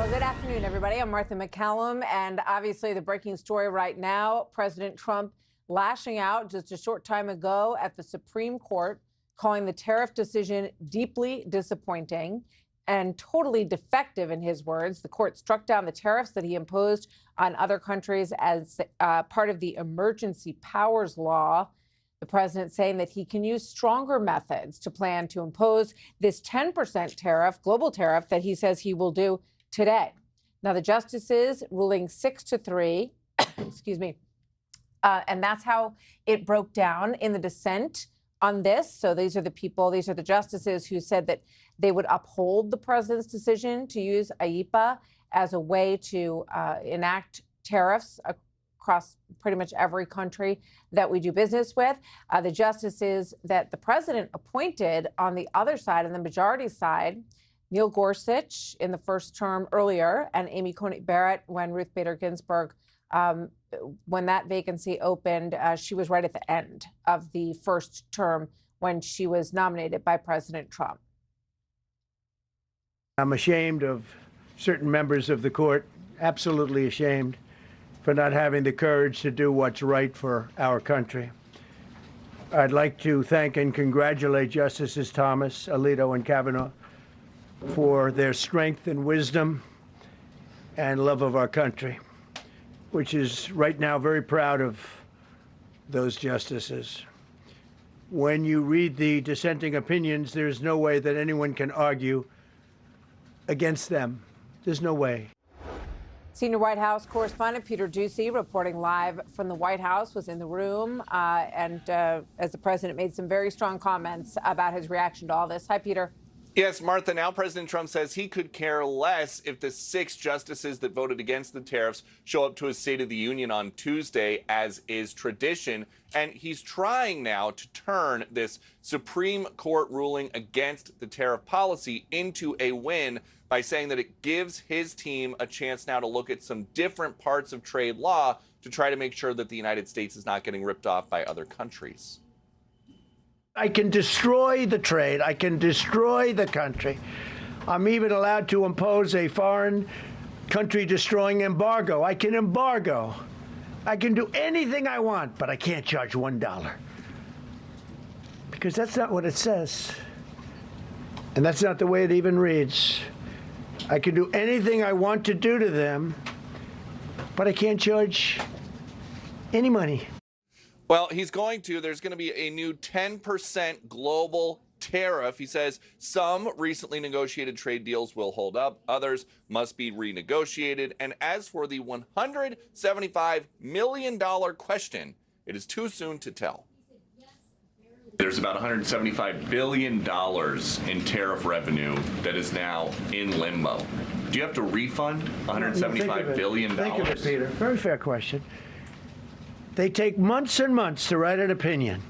Well, good afternoon, everybody. I'm Martha McCallum, and obviously the breaking story right now, President Trump lashing out just a short time ago at the Supreme Court, calling the tariff decision deeply disappointing and totally defective, in his words. The court struck down the tariffs that he imposed on other countries as part of the emergency powers law. The president saying that he can use stronger methods to plan to impose this 10% tariff, global tariff, that he says he will do today. Now, the justices ruling 6-3, excuse me, and that's how it broke down in the dissent on this. So these are the justices who said that they would uphold the president's decision to use IEEPA as a way to enact tariffs across pretty much every country that we do business with. The justices that the president appointed on the other side, on the majority side, Neil Gorsuch in the first term earlier, and Amy Coney Barrett when Ruth Bader Ginsburg, when that vacancy opened, she was right at the end of the first term when she was nominated by President Trump. I'm ashamed of certain members of the court, absolutely ashamed, for not having the courage to do what's right for our country. I'd like to thank and congratulate Justices Thomas, Alito, and Kavanaugh for their strength and wisdom and love of our country, which is right now very proud of those justices. When you read the dissenting opinions, there's no way that anyone can argue against them. There's no way. Senior White House correspondent Peter Doocy, reporting live from the White House, was in the room as the president made some very strong comments about his reaction to all this. Hi, Peter. Yes, Martha, now President Trump says he could care less if the 6 justices that voted against the tariffs show up to his State of the Union on Tuesday, as is tradition. And he's trying now to turn this Supreme Court ruling against the tariff policy into a win by saying that it gives his team a chance now to look at some different parts of trade law to try to make sure that the United States is not getting ripped off by other countries. I can destroy the trade. I can destroy the country. I'm even allowed to impose a foreign country destroying embargo. I can embargo. I can do anything I want, but I can't charge $1. Because that's not what it says. And that's not the way it even reads. I can do anything I want to do to them, but I can't charge any money. Well, there's going to be a new 10% global tariff. He says some recently negotiated trade deals will hold up. Others must be renegotiated. And as for the $175 million question, it is too soon to tell. There's about $175 billion in tariff revenue that is now in limbo. Do you have to refund $175 billion? Think of it, Peter. Very fair question. They take months and months to write an opinion,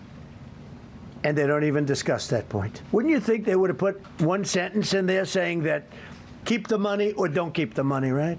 and they don't even discuss that point. Wouldn't you think they would have put one sentence in there saying that keep the money or don't keep the money, right?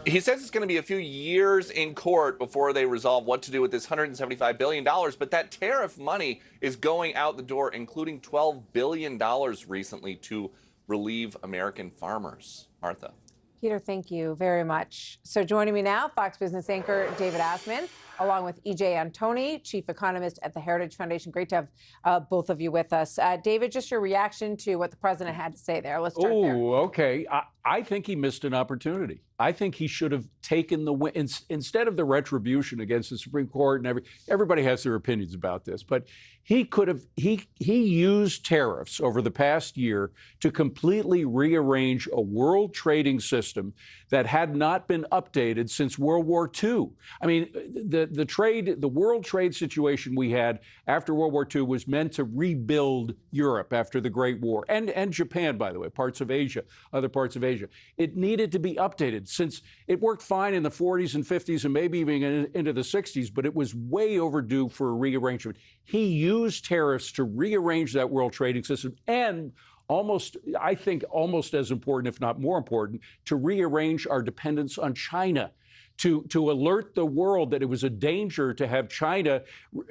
He says it's going to be a few years in court before they resolve what to do with this $175 billion, but that tariff money is going out the door, including $12 billion recently to relieve American farmers. Martha. Peter, thank you very much. So joining me now, Fox Business anchor David Asman, along with E.J. Antoni, chief economist at the Heritage Foundation. Great to have both of you with us. David, just your reaction to what the president had to say there. Let's start there. Oh, okay. I think he missed an opportunity. I think he should have taken the win instead of the retribution against the Supreme Court, and everybody has their opinions about this, but he could have he used tariffs over the past year to completely rearrange a world trading system that had not been updated since World War II. I mean, the world trade situation we had after World War II was meant to rebuild Europe after the Great War, and Japan, by the way, parts of Asia, other parts of Asia. It needed to be updated since it worked fine in the 40s and 50s and maybe even into the 60s, but it was way overdue for a rearrangement. He used tariffs to rearrange that world trading system and I think almost as important, if not more important, to rearrange our dependence on China. to alert the world that it was a danger to have China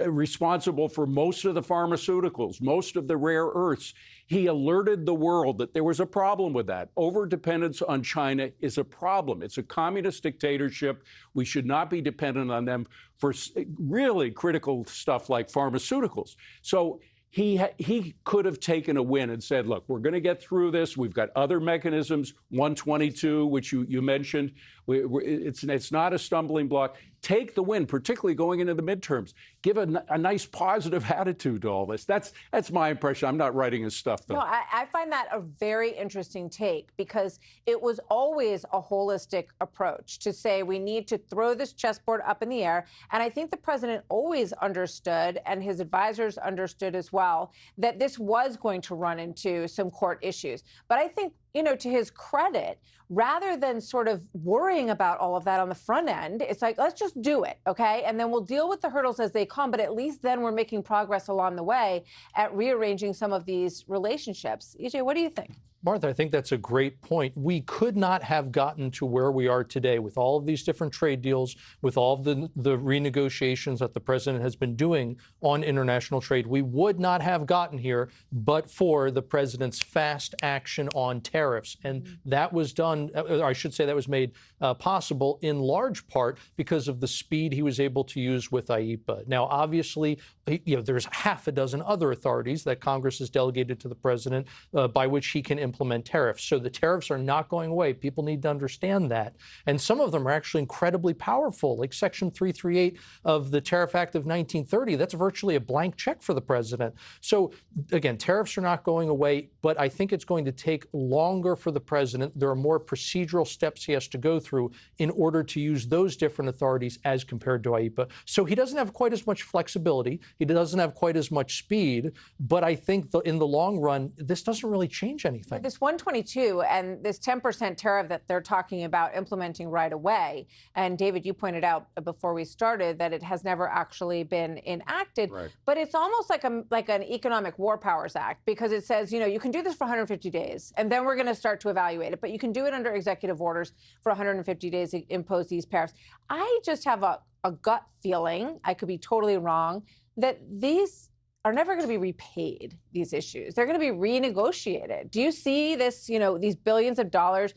responsible for most of the pharmaceuticals, most of the rare earths. He alerted the world that there was a problem with that. Overdependence on China is a problem. It's a communist dictatorship. We should not be dependent on them for really critical stuff like pharmaceuticals. So he could have taken a win and said, look, we're going to get through this. We've got other mechanisms, 122, which you mentioned. It's not a stumbling block. Take the win, particularly going into the midterms. Give a nice positive attitude to all this. That's my impression. I'm not writing his stuff, though. No, I find that a very interesting take, because it was always a holistic approach to say we need to throw this chessboard up in the air. And I think the president always understood, and his advisors understood as well, that this was going to run into some court issues. But I think, to his credit, rather than sort of worrying about all of that on the front end, it's like, let's just do it, okay? And then we'll deal with the hurdles as they come, but at least then we're making progress along the way at rearranging some of these relationships. EJ, what do you think? Martha, I think that's a great point. We could not have gotten to where we are today with all of these different trade deals, with all of the renegotiations that the president has been doing on international trade. We would not have gotten here but for the president's fast action on tariffs. And that was done, or I should say that was made possible in large part because of the speed he was able to use with IEEPA. Now, obviously, there's half a dozen other authorities that Congress has delegated to the president by which he can implement tariffs. So the tariffs are not going away. People need to understand that. And some of them are actually incredibly powerful, like Section 338 of the Tariff Act of 1930. That's virtually a blank check for the president. So again, tariffs are not going away, but I think it's going to take longer for the president. There are more procedural steps he has to go through in order to use those different authorities as compared to IEEPA. So he doesn't have quite as much flexibility. He doesn't have quite as much speed, but I think in the long run, this doesn't really change anything. This 122 and this 10% tariff that they're talking about implementing right away, and David, you pointed out before we started that it has never actually been enacted, right. But it's almost like an economic war powers act, because it says, you can do this for 150 days, and then we're going to start to evaluate it, but you can do it under executive orders for 150 days to impose these tariffs. I just have a gut feeling, I could be totally wrong, that these are never going to be repaid, these issues. They're going to be renegotiated. Do you see this, these billions of dollars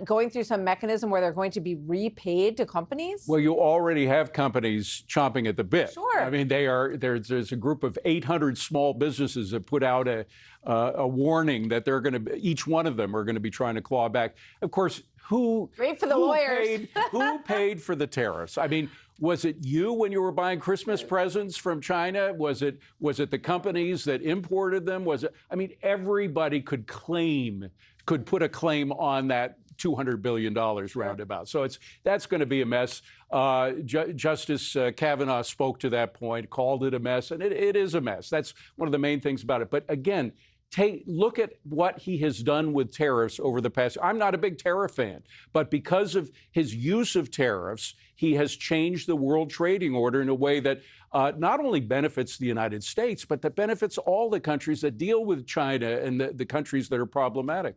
going through some mechanism where they're going to be repaid to companies? Well, you already have companies chomping at the bit. Sure. I mean, there's a group of 800 small businesses that put out a warning that they're going to, each one of them are going to be trying to claw back. Of course, who paid for the tariffs? I mean, was it you when you were buying Christmas presents from China? Was it the companies that imported them? Everybody could put a claim on that $200 billion roundabout. So that's going to be a mess. Justice Kavanaugh spoke to that point, called it a mess, and it is a mess. That's one of the main things about it. But again, look at what he has done with tariffs over the past. I'm not a big tariff fan, but because of his use of tariffs, he has changed the world trading order in a way that not only benefits the United States, but that benefits all the countries that deal with China and the countries that are problematic.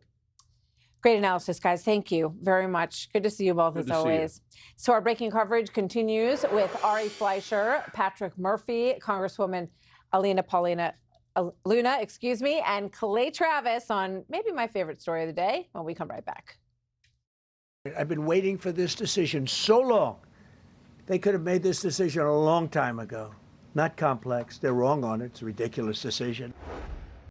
Great analysis, guys. Thank you very much. Good to see you both, as always. So our breaking coverage continues with Ari Fleischer, Patrick Murphy, Congresswoman Luna, and Clay Travis on maybe my favorite story of the day when we come right back. I've been waiting for this decision so long. They could have made this decision a long time ago. Not complex. They're wrong on it. It's a ridiculous decision.